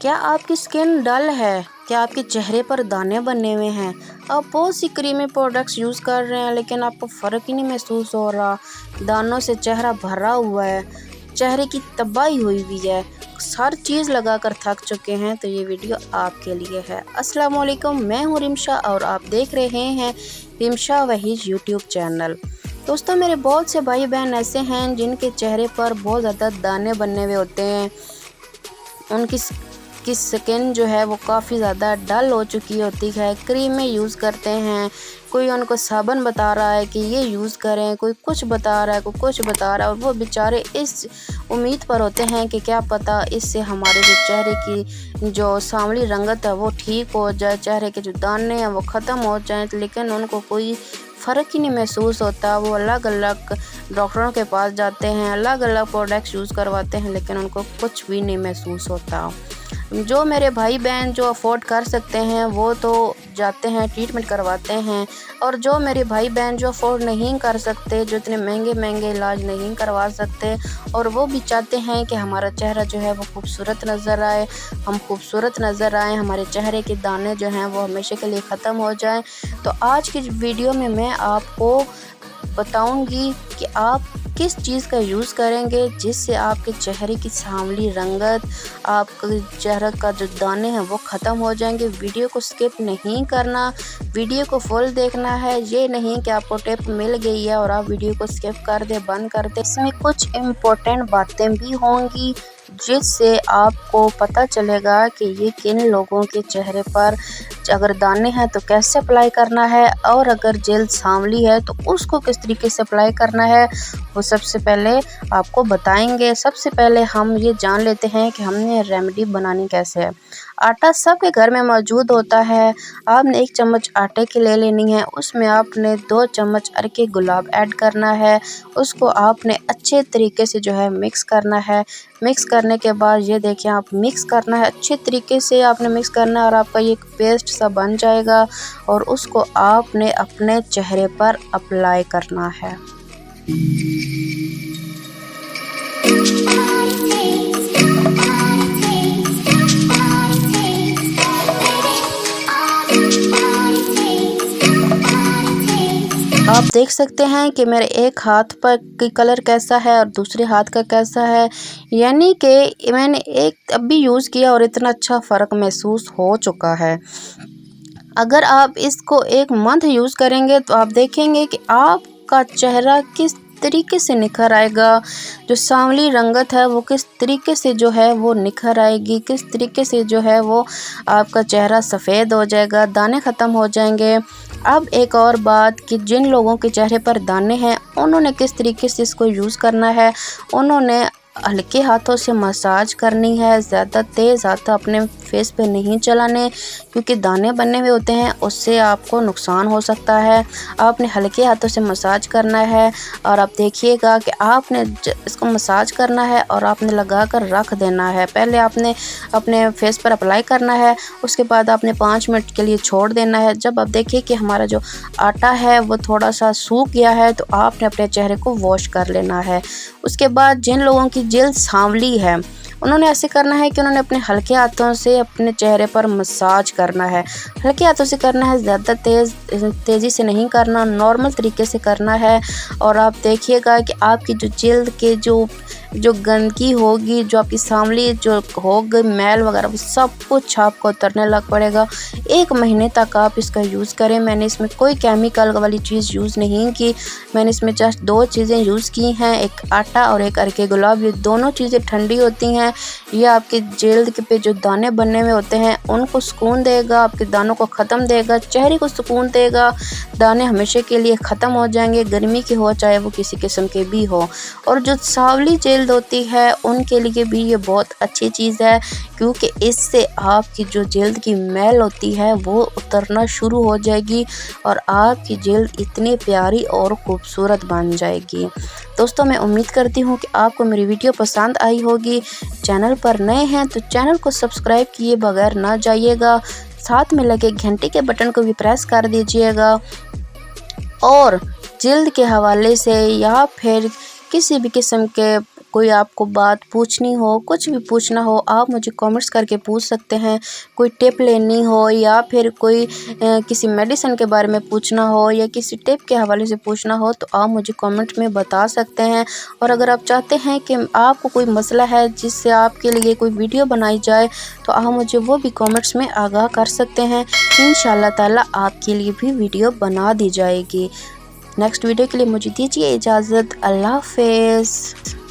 क्या आपकी skin dull है? क्या आपके चेहरे पर दाने बने हुए हैं? आप बहुत सी क्रीमी प्रोडक्ट्स यूज़ कर रहे हैं लेकिन आपको फ़र्क ही नहीं महसूस हो रहा। दानों से चेहरा भरा हुआ है, चेहरे की तबाही हुई हुई है, हर चीज़ लगा कर थक चुके हैं, तो ये वीडियो आपके लिए है। अस्सलाम वालेकुम, मैं हूँ रिमशा और आप देख रहे हैं रिमशा वहीज यूट्यूब चैनल। दोस्तों, मेरे बहुत से भाई बहन ऐसे हैं जिनके चेहरे पर बहुत ज़्यादा दाने बने हुए होते हैं। उनकी स्किन जो है वो काफ़ी ज़्यादा डल हो चुकी होती है, क्रीमें यूज़ करते हैं, कोई उनको साबुन बता रहा है कि ये यूज़ करें, कोई कुछ बता रहा है, कोई कुछ बता रहा है, और वो बेचारे इस उम्मीद पर होते हैं कि क्या पता इससे हमारे जो चेहरे की जो सांवली रंगत है वो ठीक हो जाए, चेहरे के जो दाने हैं वो ख़त्म हो जाएँ, लेकिन उनको कोई फ़र्क ही नहीं महसूस होता। वो अलग अलग डॉक्टरों के पास जाते हैं, अलग अलग प्रोडक्ट्स यूज़ करवाते हैं, लेकिन उनको कुछ भी नहीं महसूस होता। जो मेरे भाई बहन जो अफोर्ड कर सकते हैं वो तो जाते हैं, ट्रीटमेंट करवाते हैं, और जो मेरे भाई बहन जो अफोर्ड नहीं कर सकते, जो इतने महंगे महंगे इलाज नहीं करवा सकते, और वो भी चाहते हैं कि हमारा चेहरा जो है वो खूबसूरत नज़र आए, हम खूबसूरत नज़र आएँ, हमारे चेहरे के दाने जो हैं वो हमेशा के लिए ख़त्म हो जाएं, तो आज की वीडियो में मैं आपको बताऊंगी कि आप किस चीज़ का यूज़ करेंगे जिससे आपके चेहरे की सांवली रंगत, आपके चेहरे का जो दाने हैं वो ख़त्म हो जाएंगे। वीडियो को स्किप नहीं करना, वीडियो को फुल देखना है। ये नहीं कि आपको टिप मिल गई है और आप वीडियो को स्किप कर दे, बंद कर दे। इसमें कुछ इम्पोर्टेंट बातें भी होंगी जिससे आपको पता चलेगा कि ये किन लोगों के चेहरे पर अगर दाने हैं तो कैसे अप्लाई करना है, और अगर जल्द सांवली है तो उसको किस तरीके से अप्लाई करना है, वो सबसे पहले आपको बताएंगे। सबसे पहले हम ये जान लेते हैं कि हमने रेमेडी बनानी कैसे है। आटा सबके घर में मौजूद होता है। आपने 1 चम्मच आटे की ले लेनी है, उसमें आपने 2 चम्मच अरके गुलाब ऐड करना है। उसको आपने अच्छे तरीके से जो है मिक्स करना है। मिक्स करने के बाद ये देखिए, आप मिक्स करना है अच्छे तरीके से, आपने मिक्स करना है और आपका ये पेस्ट सा बन जाएगा, और उसको आपने अपने चेहरे पर अप्लाई करना है। आप देख सकते हैं कि मेरे एक हाथ पर की कलर कैसा है और दूसरे हाथ का कैसा है, यानी कि मैंने एक अभी यूज़ किया और इतना अच्छा फ़र्क महसूस हो चुका है। अगर आप इसको 1 मंथ यूज़ करेंगे तो आप देखेंगे कि आपका चेहरा किस तरीके से निखर आएगा, जो सांवली रंगत है वो किस तरीके से जो है वो निखर आएगी, किस तरीके से जो है वो आपका चेहरा सफ़ेद हो जाएगा, दाने ख़त्म हो जाएंगे। अब एक और बात कि जिन लोगों के चेहरे पर दाने हैं उन्होंने किस तरीके से इसको यूज़ करना है। उन्होंने हल्के हाथों से मसाज करनी है, ज़्यादा तेज़ हाथ अपने फेस पे नहीं चलाने, क्योंकि दाने बने हुए होते हैं, उससे आपको नुकसान हो सकता है। आपने हल्के हाथों से मसाज करना है, और आप देखिएगा कि आपने इसको मसाज करना है और आपने लगा कर रख देना है। पहले आपने अपने फेस पर अप्लाई करना है, उसके बाद आपने 5 मिनट के लिए छोड़ देना है। जब आप देखिए कि हमारा जो आटा है वो थोड़ा सा सूख गया है तो आपने अपने चेहरे को वॉश कर लेना है। उसके बाद जिन लोगों की जल्द सांवली है उन्होंने ऐसे करना है कि उन्होंने अपने हल्के हाथों से अपने चेहरे पर मसाज करना है। हल्के हाथों से करना है, ज़्यादा तेज़ी से नहीं करना, नॉर्मल तरीके से करना है। और आप देखिएगा कि आपकी जो जल्द के जो गंदगी होगी, जो आपकी सांवली जो होगी, मैल वगैरह, वो सब कुछ आपको उतरने लग पड़ेगा। 1 महीने तक आप इसका यूज़ करें। मैंने इसमें कोई केमिकल वाली चीज़ यूज़ नहीं की, मैंने इसमें जस्ट 2 चीज़ें यूज़ की हैं, एक आटा और एक अरके गुलाब। ये दोनों चीज़ें ठंडी होती हैं, ये आपकी जल्द के पे जो दाने बनने में होते हैं उनको सुकून देगा, आपके दानों को ख़त्म देगा, चेहरे को सुकून देगा। दाने हमेशा के लिए ख़त्म हो जाएंगे, गर्मी के हो चाहे वो किसी किस्म के भी हो। और जो सांवली जल्द होती है उनके लिए भी ये बहुत अच्छी चीज़ है, क्योंकि इससे आपकी जो जल्द की मैल होती है वो उतरना शुरू हो जाएगी और आपकी जल्द इतनी प्यारी और खूबसूरत बन जाएगी। दोस्तों, मैं उम्मीद करती हूँ कि आपको मेरी वीडियो पसंद आई होगी। चैनल पर नए हैं तो चैनल को सब्सक्राइब किए बगैर ना जाइएगा, साथ में लगे घंटे के बटन को भी प्रेस कर दीजिएगा। और जल्द के हवाले से या फिर किसी भी किस्म के कोई आपको बात पूछनी हो, कुछ भी पूछना हो, आप मुझे कमेंट्स करके पूछ सकते हैं। कोई टिप लेनी हो या फिर कोई किसी मेडिसिन के बारे में पूछना हो या किसी टिप के हवाले से पूछना हो तो आप मुझे कमेंट में बता सकते हैं। और अगर आप चाहते हैं कि आपको कोई मसला है जिससे आपके लिए कोई वीडियो बनाई जाए तो आप मुझे वो भी कमेंट्स में आगाह कर सकते हैं। इंशाल्लाह ताला आपके लिए भी वीडियो बना दी जाएगी। नेक्स्ट वीडियो के लिए मुझे दीजिए इजाज़त। अल्लाह हाफ़िज़।